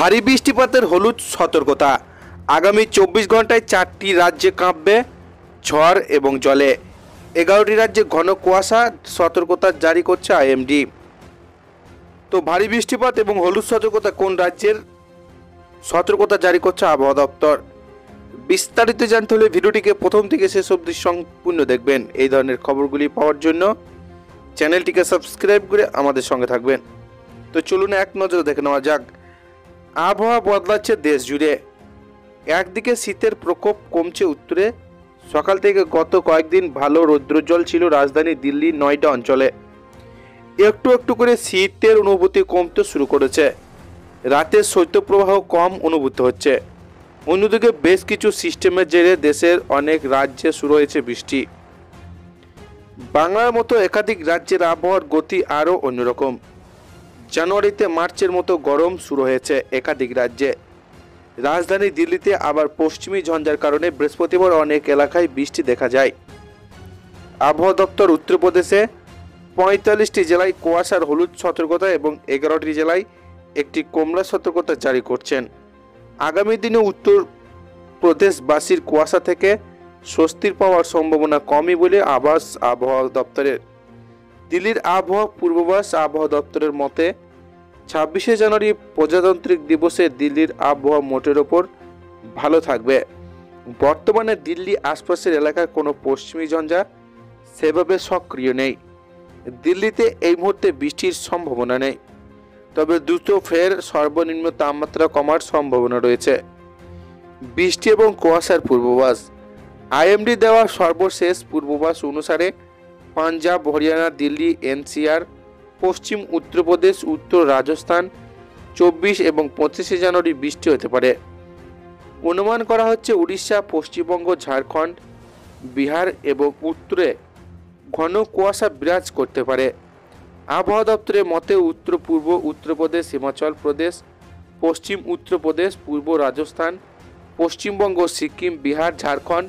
ভারী বৃষ্টিপাতের হলুদ সতর্কতা। আগামী 24 ঘন্টায় 4টি রাজ্যে কাঁপবে ঝড় এবং জলে। 11টি রাজ্যে ঘন কুয়াশা সতর্কতা জারি করছে আইএমডি। তো ভারী বৃষ্টিপাত এবং হলুদ সতর্কতা কোন রাজ্যের সতর্কতা জারি করছে আবহাওয়া দপ্তর, বিস্তারিত জানতে হলে ভিডিওটিকে প্রথম থেকে শেষ অবধি সম্পূর্ণ দেখবেন। এই ধরনের খবরগুলি পাওয়ার জন্য চ্যানেলটিকে সাবস্ক্রাইব করে আমাদের সঙ্গে থাকবেন। তো চলুন এক নজরে দেখে নেওয়া যাক। আবহাওয়া বদলাচ্ছে দেশ জুড়ে। একদিকে শীতের প্রকোপ কমছে উত্তরে। সকাল থেকে গত কয়েকদিন ভালো রৌদ্রোজ্জ্বল ছিল রাজধানী দিল্লির 9টা অঞ্চলে। একটু একটু করে শীতের অনুভূতি কমতে শুরু করেছে। রাতের শৈত্যপ্রবাহ কম অনুভূত হচ্ছে। অন্যদিকে বেশ কিছু সিস্টেমের জেরে দেশের অনেক রাজ্যে শুরু হয়েছে বৃষ্টি। বাংলার মতো একাধিক রাজ্যের আবহাওয়ার গতি আরও অন্যরকম। জানুয়ারিতে মার্চের মতো গরম শুরু হয়েছে একাধিক রাজ্যে। রাজধানী দিল্লিতে আবার পশ্চিমী ঝঞ্ঝার কারণে বৃহস্পতিবার অনেক এলাকায় বৃষ্টি দেখা যায়। আবহাওয়া দপ্তর উত্তরপ্রদেশে 45টি জেলায় কুয়াশার হলুদ সতর্কতা এবং 11টি জেলায় একটি কমলা সতর্কতা জারি করছেন। আগামী দিনে উত্তরপ্রদেশবাসীর কুয়াশা থেকে স্বস্তির পাওয়ার সম্ভাবনা কমই বলে আভাস আবহাওয়া দপ্তরের। দিল্লির আবহাওয়া পূর্বাভাস আবহাওয়া দপ্তরের মতে 26শে জানুয়ারি প্রজাতান্ত্রিক দিবসে দিল্লির আবহাওয়া মোটের ওপর ভালো থাকবে। বর্তমানে দিল্লি আশপাশের এলাকার কোনো পশ্চিমী ঝঞ্ঝা সেভাবে সক্রিয় নেই। দিল্লিতে এই মুহূর্তে বৃষ্টির সম্ভাবনা নেই, তবে দ্রুত ফের সর্বনিম্ন তাপমাত্রা কমার সম্ভাবনা রয়েছে। বৃষ্টি এবং কুয়াশার পূর্বাভাস। আইএমডি দেওয়া সর্বশেষ পূর্বাভাস অনুসারে পাঞ্জাব, হরিয়ানা, দিল্লি, এনসিআর, পশ্চিম উত্তরপ্রদেশ, উত্তর রাজস্থান 24 এবং 25শে জানুয়ারি বৃষ্টি হতে পারে। অনুমান করা হচ্ছে উড়িষ্যা, পশ্চিমবঙ্গ, ঝাড়খণ্ড, বিহার এবং উত্তরে ঘন কুয়াশা বিরাজ করতে পারে। আবহাওয়া দপ্তরের মতে উত্তর পূর্ব উত্তরপ্রদেশ, হিমাচল প্রদেশ, পশ্চিম উত্তরপ্রদেশ, পূর্ব রাজস্থান, পশ্চিমবঙ্গ, সিকিম, বিহার, ঝাড়খণ্ড,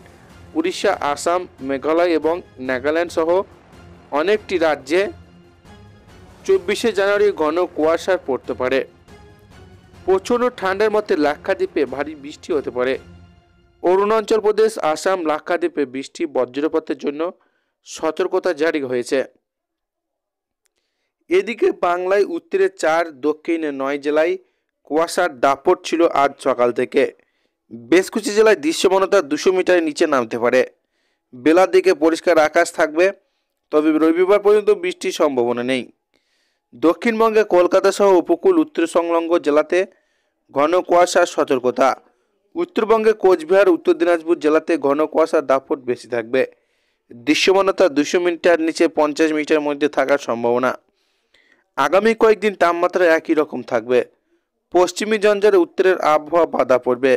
উড়িষ্যা, আসাম, মেঘালয় এবং নাগাল্যান্ড সহ অনেকটি রাজ্যে 24শে জানুয়ারি ঘন কুয়াশা পড়তে পারে। প্রচণ্ড ঠান্ডার মধ্যে লাক্ষাদ্বীপে ভারী বৃষ্টি হতে পারে। অরুণাচল প্রদেশ, আসাম, লাক্ষাদ্বীপে বৃষ্টি বজ্রপাতের জন্য সতর্কতা জারি হয়েছে। এদিকে বাংলায় উত্তরে 4, দক্ষিণে 9 জেলায় কুয়াশার দাপট ছিল আজ সকাল থেকে। বেশ কিছু জেলায় দৃশ্যমানতা 200 মিটারের নিচে নামতে পারে। বেলার দিকে পরিষ্কার আকাশ থাকবে, তবে রবিবার পর্যন্ত বৃষ্টির সম্ভাবনা নেই। দক্ষিণবঙ্গে কলকাতা সহ উপকূল উত্তর সংলগ্ন জেলাতে ঘন কুয়াশার সতর্কতা। উত্তরবঙ্গে কোচবিহার, উত্তর দিনাজপুর জেলাতে ঘন কুয়াশার দাপট বেশি থাকবে। দৃশ্যমানতা 200 মিটার নিচে 50 মিটার মধ্যে থাকার সম্ভাবনা। আগামী কয়েকদিন তাপমাত্রা একই রকম থাকবে। পশ্চিমী ঝঞ্ঝার উত্তরের আবহাওয়া বাধা পড়বে।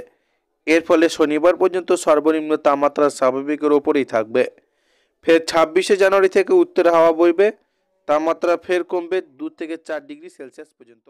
এর ফলে শনিবার পর্যন্ত সর্বনিম্ন তাপমাত্রা স্বাভাবিকের ওপরেই থাকবে। ফের 26শে জানুয়ারি থেকে উত্তরে হাওয়া বইবে। তাপমাত্রা ফের কমবে 2 থেকে 4 ডিগ্রি সেলসিয়াস পর্যন্ত।